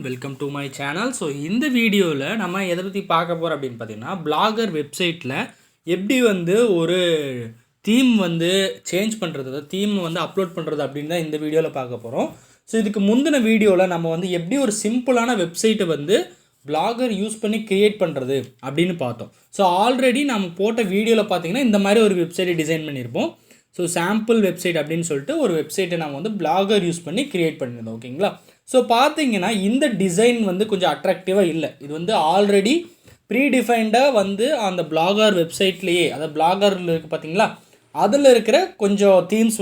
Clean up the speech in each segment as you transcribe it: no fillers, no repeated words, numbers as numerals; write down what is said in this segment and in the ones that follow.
Welcome to my channel. So இந்த வீடியோவில் நம்ம எதை பற்றி பார்க்க போகிறோம் அப்படின்னு பார்த்தீங்கன்னா, பிளாகர் வெப்சைட்டில் எப்படி ஒரு தீம் சேஞ்ச் பண்ணுறது, தீம் அப்லோட் பண்ணுறது அப்படின்னு தான் இந்த வீடியோவில் பார்க்க போகிறோம். ஸோ இதுக்கு முந்தின வீடியோவில் நம்ம எப்படி ஒரு சிம்பிளான வெப்சைட்டை பிளாகர் யூஸ் பண்ணி க்ரியேட் பண்ணுறது அப்படின்னு பார்த்தோம். ஸோ ஆல்ரெடி நம்ம போட்ட வீடியோவில் பார்த்தீங்கன்னா இந்த மாதிரி ஒரு வெப்சைட்டை டிசைன் பண்ணியிருப்போம். ஸோ சாம்பிள் வெப்சைட் அப்படின்னு சொல்லிட்டு ஒரு வெப்சைட்டை நம்ம பிளாகர் யூஸ் பண்ணி க்ரியேட் பண்ணியிருந்தோம். ஓகேங்களா? ஸோ பார்த்தீங்கன்னா இந்த டிசைன் கொஞ்சம் அட்ராக்டிவாக இல்லை. இது ஆல்ரெடி ப்ரீடிஃபைண்டாக அந்த பிளாகர் வெப்சைட்லேயே, அதாவது பிளாகரில் இருக்குது பார்த்தீங்களா, அதில் இருக்கிற கொஞ்சம் தீம்ஸ்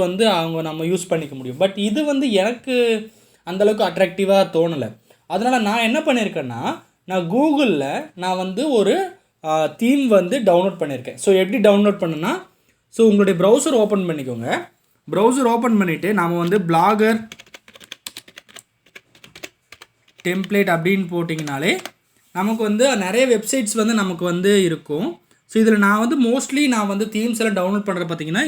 நம்ம யூஸ் பண்ணிக்க முடியும். பட் இது எனக்கு அந்தளவுக்கு அட்ராக்டிவாக தோணலை. அதனால் நான் என்ன பண்ணியிருக்கேன்னா, நான் கூகுளில் நான் ஒரு தீம் டவுன்லோட் பண்ணியிருக்கேன். ஸோ எப்படி டவுன்லோட் பண்ணுன்னா, ஸோ உங்களுடைய ப்ரௌசர் ஓப்பன் பண்ணிக்கோங்க. ப்ரௌசர் ஓப்பன் பண்ணிவிட்டு நாம் பிளாகர் டெம்ப்ளேட் அப்படின்னு போட்டிங்கனாலே நமக்கு நிறைய வெப்சைட்ஸ் நமக்கு இருக்கும். ஸோ இதில் நான் மோஸ்ட்லி நான் தீம்ஸ் எல்லாம் டவுன்லோட் பண்ணுறது பார்த்திங்கன்னா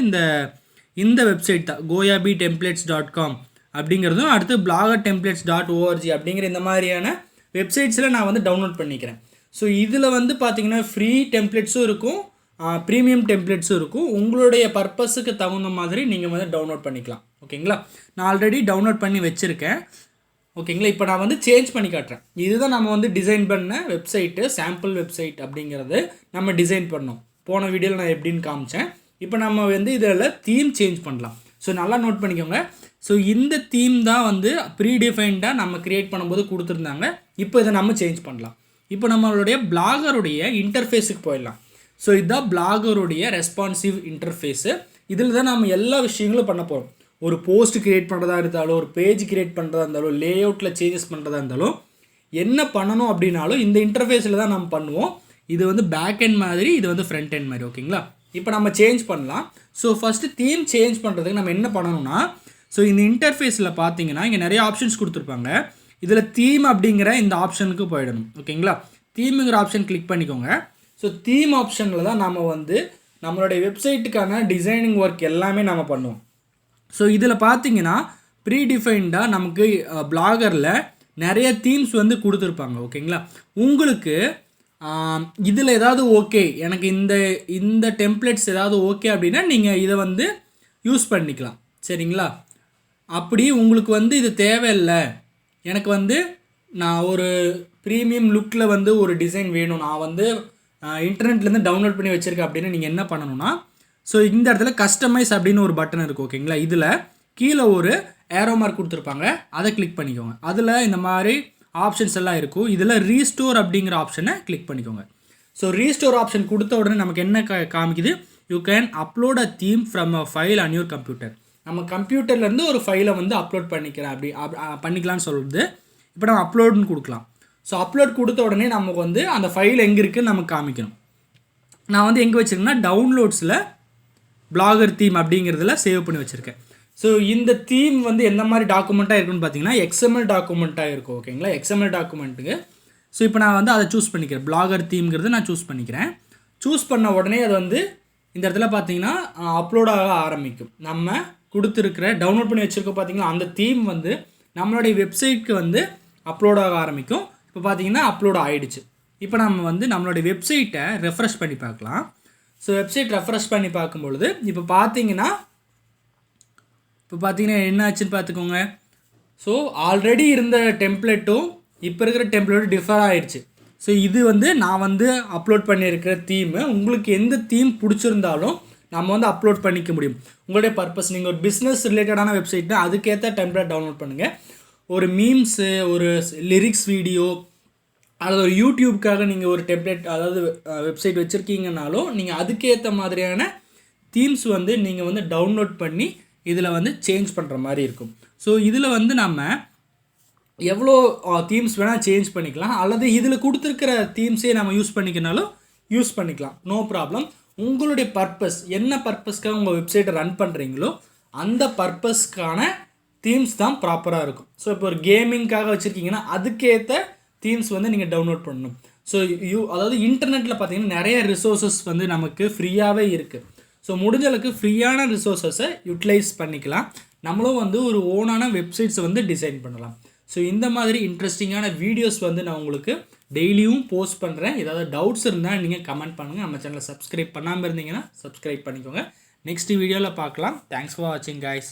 இந்த வெப்சைட் தான், goyabetemplates.com அப்படிங்கிறதும், அடுத்து bloggertemplates.org அப்படிங்கிற இந்த மாதிரியான வெப்சைட்ஸில் நான் டவுன்லோட் பண்ணிக்கிறேன். ஸோ இதில் பார்த்திங்கன்னா ஃப்ரீ டெம்ப்ளேட்ஸும் இருக்கும், ப்ரீமியம் டெம்ப்ளேட்ஸும் இருக்கும். உங்களுடைய பர்பஸுக்கு தகுந்த மாதிரி நீங்கள் டவுன்லோட் பண்ணிக்கலாம். ஓகேங்களா? நான் ஆல்ரெடி டவுன்லோட் பண்ணி வச்சுருக்கேன். ஓகேங்களா? இப்போ நான் சேஞ்ச் பண்ணி காட்டுறேன். இதுதான் நம்ம டிசைன் பண்ண வெப்சைட்டு, சாம்பிள் வெப்சைட் அப்படிங்கிறது நம்ம டிசைன் பண்ணோம். போன வீடியோவில் நான் எப்படின்னு காமிச்சேன். இப்போ நம்ம இதில் தீம் சேஞ்ச் பண்ணலாம். ஸோ நல்லா நோட் பண்ணிக்கோங்க. ஸோ இந்த தீம் தான் ப்ரீடிஃபைன்டாக நம்ம க்ரியேட் பண்ணும்போது கொடுத்துருந்தாங்க. இப்போ இதை நம்ம சேஞ்ச் பண்ணலாம். இப்போ நம்மளுடைய பிளாகருடைய இன்டர்ஃபேஸுக்கு போயிடலாம். ஸோ இதுதான் பிளாகருடைய ரெஸ்பான்சிவ் இன்டர்ஃபேஸு. இதில் தான் நம்ம எல்லா விஷயங்களும் பண்ண போகிறோம். ஒரு போஸ்ட் க்ரியேட் பண்ணுறதா இருந்தாலும், ஒரு பேஜ் க்ரியேட் பண்ணுறதா இருந்தாலும், லே அவுட்டில் சேஞ்சஸ் பண்ணுறதா இருந்தாலும், என்ன பண்ணணும் அப்படின்னாலும் இந்த இன்டர்ஃபேஸில் தான் நம்ம பண்ணுவோம். இது பேக் எண்ட் மாதிரி, இது ஃப்ரண்ட் எண்ட் மாதிரி. ஓகேங்களா? இப்போ நம்ம சேஞ்ச் பண்ணலாம். ஸோ ஃபஸ்ட்டு தீம் சேஞ்ச் பண்ணுறதுக்கு நம்ம என்ன பண்ணணும்னா, ஸோ இந்த இன்டர்ஃபேஸில் பார்த்தீங்கன்னா இங்கே நிறைய ஆப்ஷன்ஸ் கொடுத்துருப்பாங்க. இதில் தீம் அப்படிங்கிற இந்த ஆப்ஷனுக்கு போயிடணும். ஓகேங்களா? தீமுங்கிற ஆப்ஷன் கிளிக் பண்ணிக்கோங்க. ஸோ தீம் ஆப்ஷனில் தான் நம்ம நம்மளுடைய வெப்சைட்டுக்கான டிசைனிங் ஒர்க் எல்லாமே நம்ம பண்ணுவோம். ஸோ இதில் பார்த்தீங்கன்னா ப்ரீடிஃபைன்டாக நமக்கு பிளாகரில் நிறைய தீம்ஸ் கொடுத்துருப்பாங்க. ஓகேங்களா? உங்களுக்கு இதில் ஏதாவது ஓகே, எனக்கு இந்த டெம்ப்ளேட்ஸ் ஏதாவது ஓகே அப்படின்னா நீங்கள் இதை யூஸ் பண்ணிக்கலாம். சரிங்களா? அப்படி உங்களுக்கு இது தேவையில்லை, எனக்கு நான் ஒரு ப்ரீமியம் லுக்கில் ஒரு டிசைன் வேணும், நான் இன்டர்நெட்லேருந்து டவுன்லோட் பண்ணி வச்சுருக்கேன் அப்படின்னு நீங்கள் என்ன பண்ணணும்னா, ஸோ இந்த இடத்துல கஸ்டமைஸ் அப்படின்னு ஒரு பட்டன் இருக்குது. ஓகேங்களா? இதில் கீழே ஒரு ஏரோ மார்க் கொடுத்துருப்பாங்க, அதை கிளிக் பண்ணிக்கோங்க. அதில் இந்த மாதிரி ஆப்ஷன்ஸ் எல்லாம் இருக்கும். இதில் ரீஸ்டோர் அப்படிங்கிற ஆப்ஷனை கிளிக் பண்ணிக்கோங்க. ஸோ ரீஸ்டோர் ஆப்ஷன் கொடுத்த உடனே நமக்கு என்ன காமிக்குது, you can upload a theme from a file on your computer. நம்ம கம்ப்யூட்டர்லேருந்து ஒரு ஃபைலை அப்லோட் பண்ணிக்கிறேன் பண்ணிக்கலாம்னு சொல்லுது. இப்போ நம்ம அப்லோடுன்னு கொடுக்கலாம். ஸோ அப்லோட் கொடுத்த உடனே நமக்கு அந்த ஃபைல் எங்கே இருக்குதுன்னு நமக்கு காமிக்கணும். நான் எங்கே வச்சுருக்கேன்னா டவுன்லோட்ஸில் பிளாகர் தீம் அப்படிங்கிறதுல சேவ் பண்ணி வச்சுருக்கேன். ஸோ இந்த தீம் எந்த மாதிரி டாக்குமெண்ட்டாக இருக்குன்னு பார்த்தீங்கன்னா எக்ஸ்எம்எல் டாக்குமெண்ட்டாக இருக்கும். ஓகேங்களா? எக்ஸ்எம்எல் டாக்குமெண்ட்டுக்கு. ஸோ இப்போ நான் அதை சூஸ் பண்ணிக்கிறேன். பிளாகர் தீம்ங்கிறது நான் சூஸ் பண்ணிக்கிறேன். சூஸ் பண்ண உடனே அது இந்த இடத்துல பார்த்தீங்கன்னா அப்லோட் ஆக ஆரம்பிக்கும். நம்ம கொடுத்துருக்கிற டவுன்லோட் பண்ணி வச்சுருக்கோம் பார்த்தீங்கன்னா அந்த தீம் நம்மளுடைய வெப்சைட்க்கு அப்லோட் ஆக ஆரம்பிக்கும். இப்போ பார்த்தீங்கன்னா அப்லோட் ஆகிடுச்சு. இப்போ நம்ம நம்மளுடைய வெப்சைட்டை ரெஃப்ரெஷ் பண்ணி பார்க்கலாம். ஸோ வெப்சைட் ரெஃப்ரெஷ் பண்ணி பார்க்கும்பொழுது இப்போ பார்த்தீங்கன்னா என்ன ஆச்சுன்னு பார்த்துக்கோங்க. ஸோ ஆல்ரெடி இருந்த டெம்ப்ளேட்டும் இப்போ இருக்கிற டெம்ப்ளேட்டும் டிஃபர் ஆகிடுச்சு. ஸோ இது நான் அப்லோட் பண்ணியிருக்கிற தீமு, உங்களுக்கு எந்த தீம் பிடிச்சிருந்தாலும் நம்ம அப்லோட் பண்ணிக்க முடியும். உங்களுடைய பர்பஸ், நீங்கள் ஒரு பிஸ்னஸ் ரிலேட்டடான வெப்சைட்னா அதுக்கேற்ற டெம்ப்ளேட் டவுன்லோட் பண்ணுங்கள். ஒரு மீம்ஸு, ஒரு லிரிக்ஸ் வீடியோ, அல்லது ஒரு யூடியூப்காக நீங்கள் ஒரு டெம்ப்ளேட், அதாவது வெப்சைட் வச்சுருக்கீங்கனாலும் நீங்கள் அதுக்கேற்ற மாதிரியான தீம்ஸ் நீங்கள் டவுன்லோட் பண்ணி இதில் சேஞ்ச் பண்ணுற மாதிரி இருக்கும். ஸோ இதில் நம்ம எவ்வளோ தீம்ஸ் வேணால் சேஞ்ச் பண்ணிக்கலாம், அல்லது இதில் கொடுத்துருக்கிற தீம்ஸே நம்ம யூஸ் பண்ணிக்கனாலும் யூஸ் பண்ணிக்கலாம். No problem. உங்களுடைய பர்பஸ், என்ன பர்பஸ்க்காக உங்கள் வெப்சைட்டை ரன் பண்ணுறீங்களோ அந்த பர்பஸ்க்கான தீம்ஸ் தான் ப்ராப்பராக இருக்கும். ஸோ இப்போ ஒரு கேமிங்காக வச்சுருக்கீங்கன்னா அதுக்கேற்ற தீம்ஸ் நீங்கள் டவுன்லோட் பண்ணணும். ஸோ அதாவது இன்டர்நெட்டில் பார்த்தீங்கன்னா நிறைய ரிசோர்ஸஸ் நமக்கு ஃப்ரீயாகவே இருக்குது. ஸோ முடிஞ்சளவுக்கு ஃப்ரீயான ரிசோர்ஸஸை யூட்டிலைஸ் பண்ணிக்கலாம். நம்மளும் ஒரு ஓனான வெப்சைட்ஸை டிசைன் பண்ணலாம். ஸோ இந்த மாதிரி இன்ட்ரெஸ்டிங்கான வீடியோஸ் வந்து நான் உங்களுக்கு டெய்லியும் போஸ்ட் பண்ணுறேன். ஏதாவது டவுட்ஸ் இருந்தால் நீங்கள் கமெண்ட் பண்ணுங்கள். நம்ம சேனலை சப்ஸ்கிரைப் பண்ணாமல் இருந்தீங்கன்னா சப்ஸ்கிரைப் பண்ணிக்கோங்க. நெக்ஸ்ட் வீடியோவில் பார்க்கலாம். தேங்க்ஸ் ஃபார் வாட்சிங் கைஸ்.